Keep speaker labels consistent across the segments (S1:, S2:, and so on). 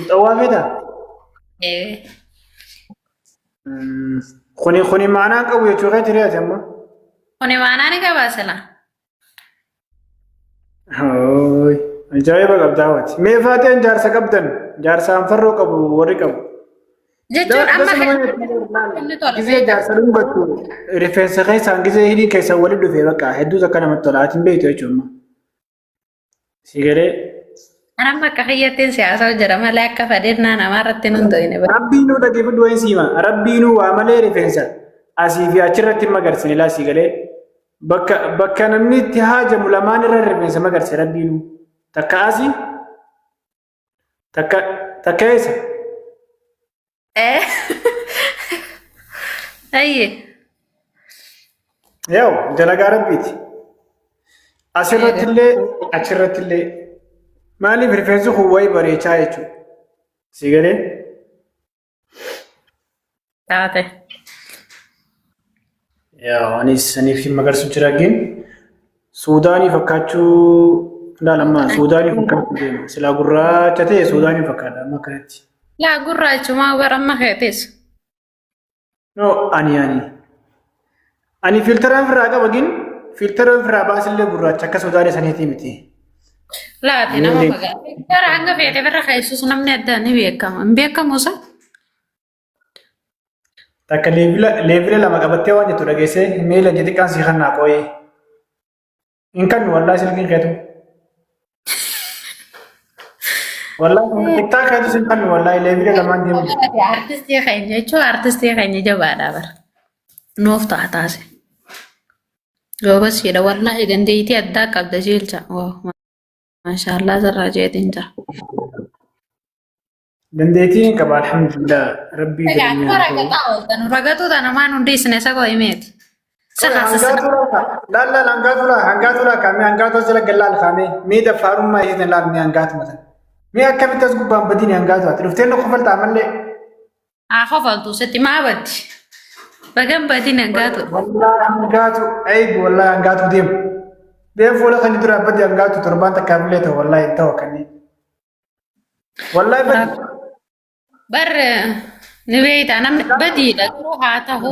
S1: طوافته
S2: إيه
S1: خوني معنا قوي تشوغي تريات يما
S2: هوني معنا نكباسلا
S1: هوي جايبه قبضاوت مي فاتن جارسا قبدن جارسا انفرو قبو وري قبو
S2: جتون أما
S1: ጊዜ ጃርሰሉን በቱ ሪፈረንስ ከይሳን ጊዜ ሂዲ ከይሳ ወልዱ ፈ በቃ ሄዱ ዘከነ መጥላትን በይቶቹማ ሲገሬ
S2: أنا ما كخيتين سياسة وجرا لا كفديرنا أنا ما رتين ندوين بس
S1: ربينو دقيف دوين سيما ربينو وعمل ريفرنس اسيفي اچرت مغرسن لا سيغله بك نمني تهاجم لمان ريفرنس مغرس ربينو تكاسي تكايس
S2: إيه أيه
S1: ياو جلغا ربيتي اچرت اللي مالي ريفرنس هو يبري چايچو سيغله
S2: تاتي
S1: يا أني في مقرس جراجين سوداني فكاتشو لا لما سوداني فكاتشو سلا قرّا تتى سوداني فكادا ما كرتي
S2: لا قرّا ما ورا ما خيتيس
S1: نو أني فلتران فراغا بجين فلتران فراباس اللي قرّا تشكا سوداني سنتي متي
S2: لا تنا ما بقى ترى عنك في اعتبار خيسوس نمني أداني بيكم موسى
S1: تاكا ليفل لما قبضتي وانجي ترغيسي ميلا جدي كان سيخنا قوي إن كان والله سلقين خيتو والله تك تاك خيتو سلقين والله ليفل لما انجي
S2: artisti خيني شو artisti خيني جوابا بر نوف تحتاسي لو بس كده والله دنديتي أداك قبل جيلتا ما شاء الله زراجيت انت
S1: دنديتي كبا الحمد لله ربي
S2: رغتو تانا ما نديس نسا ايميت
S1: لا هنغاتولا كامي هنغاتو سلا جلال خامي مي دفارم ما يزن لال مي هنغات مثلا مي اكم تسغبان بدين هنغاتو ترفتين خفل تعمل لي
S2: خفلتو ستي ما بدي بغم بدين هنغاتو
S1: والله هنغاتو عيب والله هنغاتو ديم فولا خني ترى بدي هنغاتو تربان تكابلته والله انتو كني والله بدي
S2: بر نويت أنا بدي لكرو هاته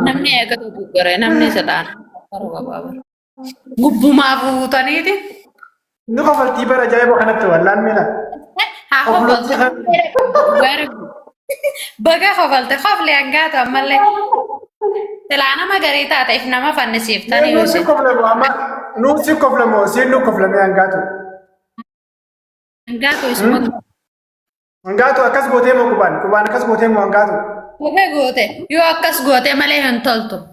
S2: نمني أكتو بكرة نمني سدار كرو بابا غبو ما بو تانيتي
S1: نقفل تيبر جايبو خنت والله ميلا
S2: خفلت بقى خفلت أنقاط أمالي تلانا ما قريتا تعرفنا ما فنسيف تاني
S1: نوسي قبل ما سينو قبل ما أنقاطو
S2: اسمه
S1: Anggato akas gote mo kuban akas gote mo anggato.
S2: Oke gote, yo akas gote malah hentol tuh.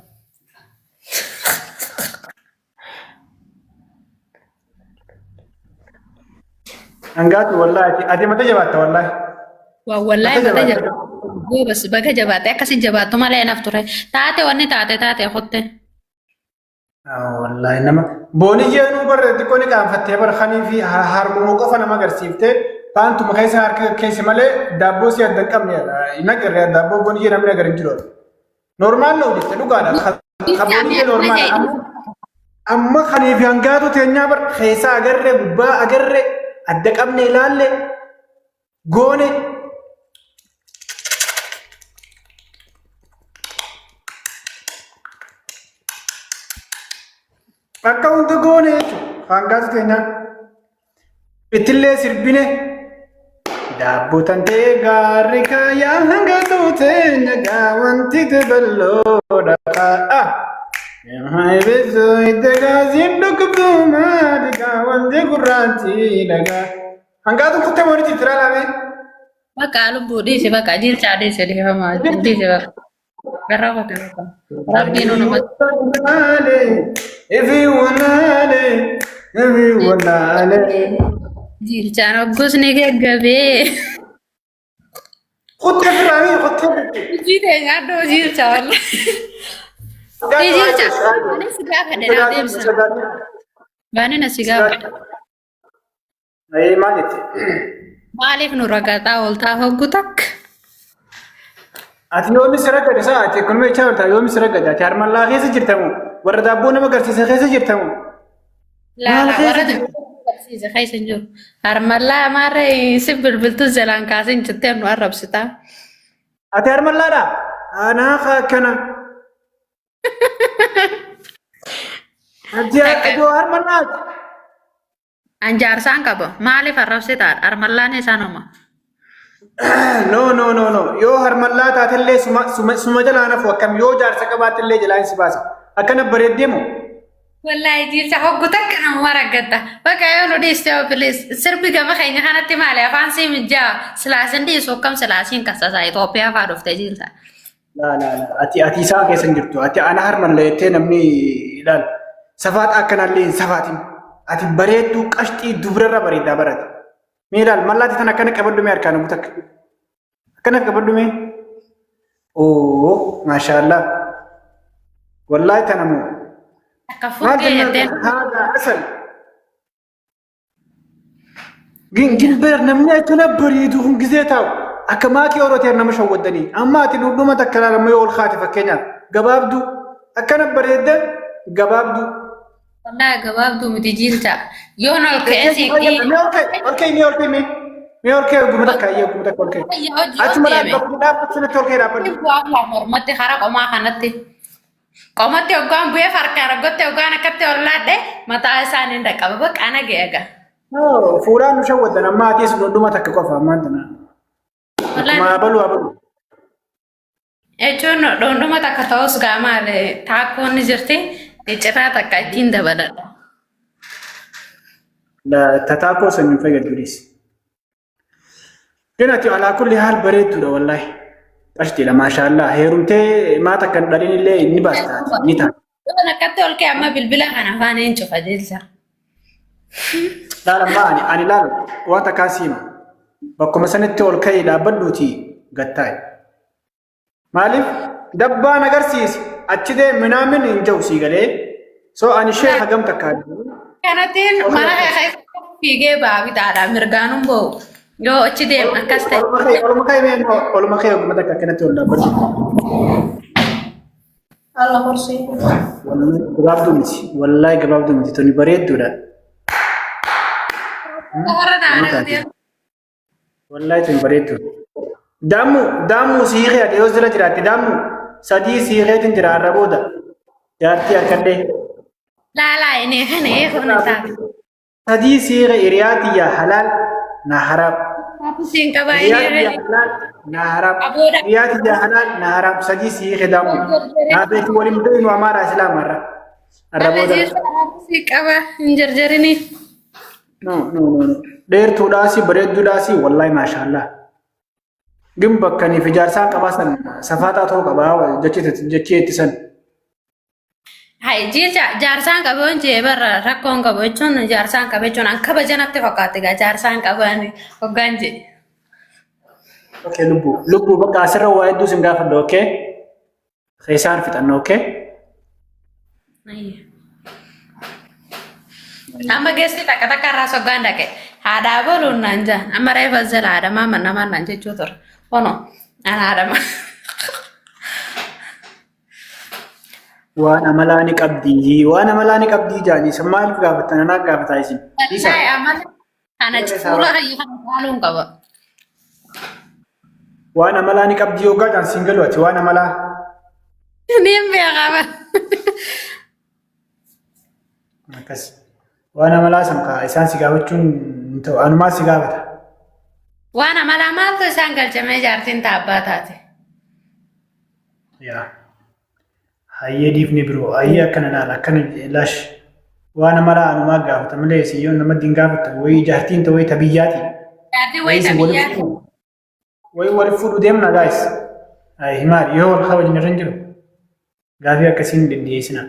S1: Anggato wallahi, ati mata jabat wallahi.
S2: Wah wallahi mata jabat. Gue bas baga jabat, kasih jabat tuh malah enak tuh. Tate wani tate khote.
S1: Wallahi nama. Boni jenu bar dikoni kan fatte bar khani fi harmu qofa nama garsifte. Pantu makanya seharga kesi malah dabo sih ada kamnya, inak kerja dabo pun dia namanya kerja jual. Normal loh, itu juga ada. Kabutnya normal. Amma khani fianga tuh tiangnya ber, kesa agarre, buba agarre, ada kamnya ilalle, gone. Maka untuk gone, fianga tuh tiangnya. Itille sirbine. Dabbo tante gaarri kaayaa hanga tuuteen gaawwanti tebelloodha kaa'a. Yemmuu beezoo itti gaasiin dhukkubdu maali gaawwanti gurraachi dhagaa. Hangaatu kuttee mooni jijjiiraa laame.
S2: Bakka lubbuu dhiise bakka jilchaa dhiise dhiifamaa dhiise bakka. Garraa bakka bakka. Rabbiin
S1: onumatti. Ifi wanaale.
S2: Jilchaan oggusni gaggabee.
S1: Kuttee firaami kuttee.
S2: Jitee nyaadhoo jilchaa wallee. Jilchaa ani si gaafadhe naa deemsa. Baani na si gaafadhe.
S1: Maalitti?
S2: Maaliif nu ragaxaa ooltaa hoggu takka?
S1: Ati yoomi si ragade ati kun meeshaa waltaa yoomi si ragade ati harmallaa keessa jirtamu warra daabboo nama agarsiisa keessa jirtamu.
S2: Laala warra Agarsiisa keessa hin jiru. Harmallaa maarree si bilbiltu jalaan kaasee hin jettee nu arrabsitaa.
S1: Ati harmallaadha? Anaa akkana. Ati iddoo harmallaati?
S2: Anjaarsaan qaba. Maaliif arrabsitaa? Harmallaan isaanuma.
S1: No. Yoo harmallaa taatellee suma jalaa nafu akkam yoo jaarsa qabaatellee jalaa si baasa. Akkana bareeddeemu.
S2: Wallahi jiilcha hoggu takka nama maraggatta. Bakka yoo nu dhiistee ofilis sirbi gama keenya kanatti maali afaan sii mijjaa silaasin dhiisu akkam silaasiin kasasaa Itoophiyaa fa'aa dhufte jiilcha.
S1: La. Ati isaan keessa hin jirtu. Ati ana harmallee jettee namni ilaala. Safaat akkanallee safaatiin. Ati bareedduu qashxii dubrarra bareedaa barate. Mee ilaal mallaatti tan akkana qabaddume harkaan namu takka. Akkana qabaddume. Oo maashaallah. Wallahi tanamu.
S2: Akka fuudhee jettee.
S1: Haadha asal. Gilbeer namni akkana bareedu kun gizee taa'u. Akka maakii orooteer nama shawwaddanii. Amma ati dhudhuma takka laalamma yoo ol kaate fakkeenyaaf. Gabaabduu akkana bareedda gabaabduu.
S2: Wallahi gabaabduu miti jiilcha. Yoo na ol ka'ee siiqii.
S1: Mee ol ka'e guma takka iyyee guma takka ol ka'e. Achuma dhaabbachuu ol ka'e dhaabbatu.
S2: Waan mormatti hara qomaa kanatti. Qomatti hoggaan bu'ee farkaan argotte hoggaan akkatti ol laadhe mataa isaanii dhaqqaba bakka ana geega.
S1: Fuudhaan nu shawwaddan amma ati dhudhuma takka qofa ammaan tana. Abalu.
S2: Jechuun dhundhuma takka ta'us gaamaal taakkoon ni jirti cirraa takka ittiin dabaladha.
S1: Tataakoo sanyiin fayyadduudhis. Ati alaa kulli haal bareedduudha wallahi. Qashtiidha maashaallah heerumtee maata kan dhaliin illee ni baasta ni ta'a.
S2: Waan akkatti ol ka'e amma bilbila kana afaan hin cufa jecha.
S1: Laalammaa ani laalu waan takkaan siima. Bakkuma sanitti ol ka'ee dhaabbadhuuti gattaa'e. Maaliif dabbaan agarsiisi achi dee minaamin hin jiru sii galee so ani ishee hagam takkaa.
S2: Kanattiin mana keessa fiigee baabitaadha mirgaanuun ba'u. Yoo achi deemu akkas ta'e.
S1: Olma kee ogummaa takka akkanatti ol dhaabbatu.
S2: Allah horsee.
S1: Gabaabduu miti. Wallahi gabaabduu miti. Toni bareedduudha. Wallahi toni bareedduudha. Daamuu siiqee ati yoo jala jiraatti daamuu sadii siiqeetiin jira har'a booda. Jaartii harkadhee.
S2: Laalaa inni kana eeguun taate.
S1: Sadii siiqee hiriyaati yaa halaal. Na harap.
S2: Sin kabaayee.
S1: Na harap. Riyati jahanan na harap saji si khidamu. Na be wali mudin wa mara islam marra. Araboda.
S2: Si kaba injarjarini.
S1: No. Der tudasi beredudasi wallahi mashallah. Gim bakkani fi jarsan qabasan safata to qaba jecheti san.
S2: Hai jaarsan qaban je barra rakkoon qabachuun jaarsan qabachuun an kabajanatti fakkaate ga jaarsan qaban hoggaan je.
S1: Okay lubbu bakka asirra waa hedduu sin gaafadha okay. Keessaan fixanna okay. Amma geessi takka irraa soggaan dhaqe haadhaa boluun naan jaan amma reefa jala haadhamaa mannamaan naan jechuu ture ono an haadhama. Waan amalaa ni qabdi jaani maaliif gaafatan anaa gaafataa isin.
S2: Wallahi amala ana fuula hayya kana haaluun qaba.
S1: Waan amalaa ni qabdi yoo gaadhaan singalu ati waan amalaa.
S2: Ni beekama.
S1: Akkas waan amalaa sankaa isaan si gaafachuun ta'u anumaa si gaafata.
S2: Waan amalaa maaltu isaan galchamee jaartiin taabbaa taate.
S1: Yaa. Hayyee diifni biroo hayyee akkana laala akkana laash waan amalaa anumaa gaafata malee siyyoon nama diin gaafata wayii jaartiin ta'u wayii tabiyyaati.
S2: Jaartiin wayii tabiyyaati.
S1: Wayii waliif fuudhu deemna gaayis. Himaari yoo wal kabajni irra hin jiru gaafii akkasiin dandeessina.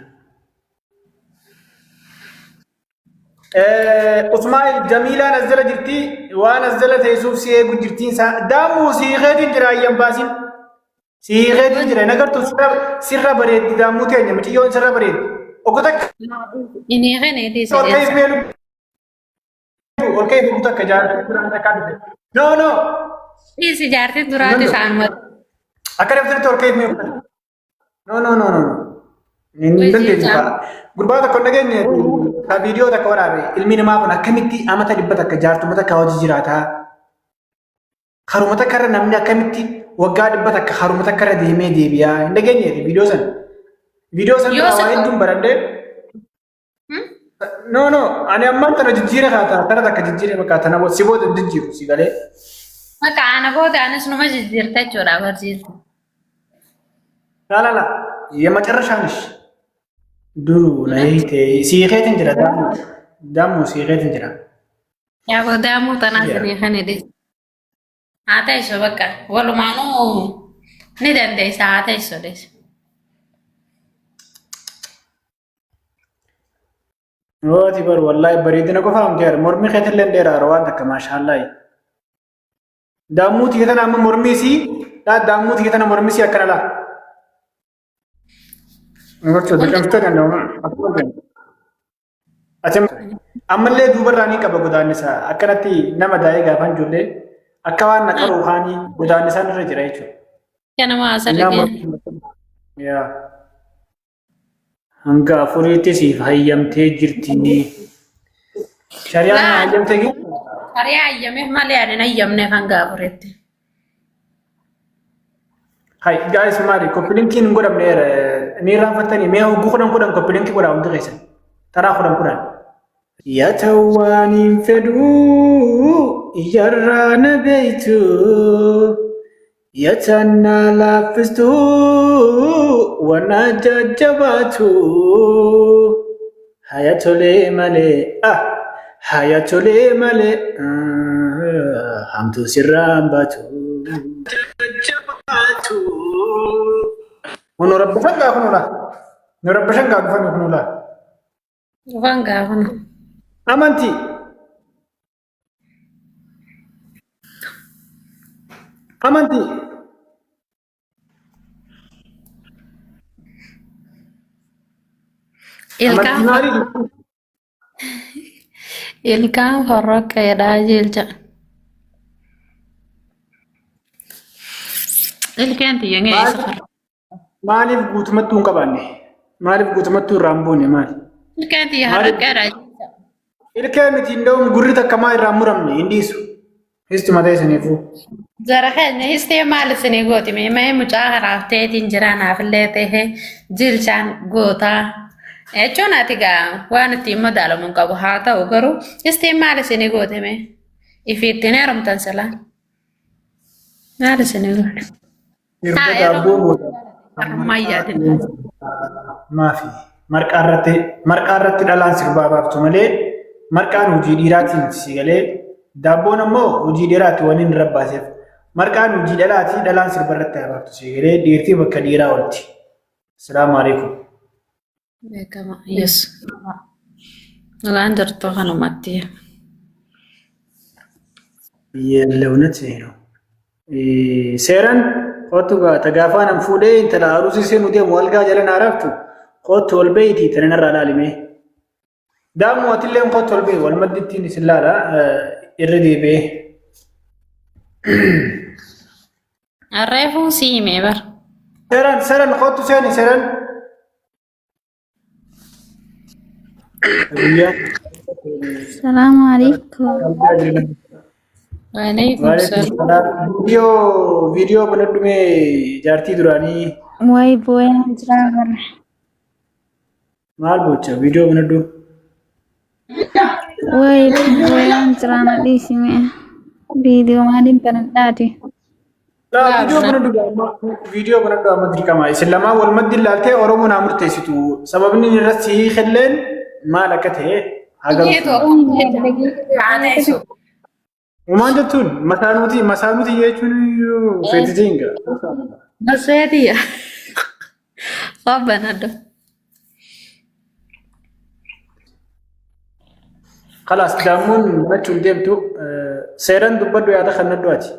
S1: Usmaan Jamiilaan as jala jirti waan as jala teessuuf si eegu jirtiin daamuu siiqeetiin jira ayyan baasin. Siiqeetiin jira nagartuu sirra bareeddi daamuu teenya miciyyoon sirra bareeddi. Okko takka.
S2: Inni kana dhiise.
S1: Ol ka'ee fuudhu takka jaartii duraan takka dhufe. No.
S2: Dhiisi jaartii duraati isaan mata.
S1: Akka dabtanitti ol ka'ee fuudhu. No. Dandeetti fa'a. Gurbaa tokko dhageenye ka viidiyoo takka waraabe ilmi namaa kun akkamitti amata dhibba takka jaartummaa takka hojii jiraataa. Haruma takka irra namni akkamitti waggaa dhibba takka haruma takka irra deemee deebi'aa hin dhageenye viidiyoo sana. Viidiyoo sana waa hedduun baradhee. No, ani ammaan tana jijjiiree kaata tana takka jijjiiree fakkaata na si booda jijjiiru si galee.
S2: Maka ana booda anis numa jijjiirta jechuudha barsiisu.
S1: La የመጨረሻንሽ ድሩ ለይቴ ሲሄትን ጅራ ዳሙ ሲሄትን ጅራ
S2: ያው ዳሙ ተናሰኒ ኸነዲ አታይሶ በቃ ወሉማኑ ንደንደይ ሰዓታይሶ ደስ
S1: ወቲ በር ወላሂ በሪድነ ቆፋም ጀር ሞርሚ ኸተለ እንደራ ረዋን ተከ ማሻአላህ ዳሙት የተና ሞርሚሲ ዳሙት የተና ሞርሚሲ ያከናላ Ngorcho dekamta kan dong. Acem amalle dubarrani kaba godaannisa akkanatti nama daa'ee gaafan ijoollee akka waan naqa ruuhaanii godaannisaan irra jira jechuudha.
S2: Kanama asirratti.
S1: Yaa. Hanga afuriitti siif hayyamtee jirti. Shari'aan hayyamtee gi?
S2: Shari'aa hayyamee malee ani hayyamne hanga afuriitti.
S1: Hai guys mari koplinkiin godhamneera ni raanfatanii mee hoguu kudhan koplinkii godhaa hundi keessan taraa kudhan yaa tawwaaniin fedhuu iyyarraa na beeytu yaa tannaa laaffistuu wana jajjabaatu haya tolee malee hamtuu sirraan baatu. Menurut bangga kunula, menurut bangga kunula.
S2: Bangga kunu.
S1: Amanti.
S2: Ilkaan horok kayak dajil cak. Ilkaan tiya nggak
S1: Maaliif guutumatti hin qabaanne? Maaliif guutumatti hin raamboone maali?
S2: Ilkaan tiya haraqaadha.
S1: Ilkaan miti inda'uun gurri takka maa irraa muramne hin dhiisu. Histi mataa isiniifuu.
S2: Zara keenya histee maal isinii gooti mee mucaa karaaf ta'eetiin jira naafillee ta'e jilchaan gootaa. Jechuun ati gaa waan ittiin madaalamu hin qabu haa ta'u garuu histee maal isinii gooti mee ifiittiin heerumtan silaa. Maal isinii gooti?
S1: Hirba daabboo goota. Maafi marqaa irratti dhalaan sirbaa baaftu malee marqaan hojii dhiiraatiin si galee daabboon ammoo hojii dhiiraatti waan inni rabbaaseef marqaan hojii dhalaati dhalaan sirba irratti baaftu si galee dhiirtii bakka dhiiraa oolti. Assalaamu alaikum.
S2: Beekama yes. Waan jirtu kanumatti.
S1: Yeellewnet ነው seeran Kotu ga tagafaan an fuudhee intala aruusi seenuu deemu walgaa jalan araftu kotu ol beeyti tanarra laalime daamu atilleen kotu ol bee wal maddittiin isin laala irra deebee
S2: arreefuu siimee bar
S1: seran kotu seeni seran
S3: Assalamu alaikum.
S2: Waalaikumsalam.
S1: Video benar-benar me jarti durani.
S3: Wai boy anjra.
S1: Mal bocah video benar-benar.
S3: Wai boy anjra na di sini. Video malin penadati.
S1: Video benar-benar amat dikamai. Selama wal madil lalte orang mau namur tes itu. Sebab ini rasi khellen malakat he. Agak. Umanjatun masanuti ye chunu fetijinga.
S2: Nasedi ya. Sabanado.
S1: Khalas damun bachun dem tu seran dubbadu ya dakhan nadwati.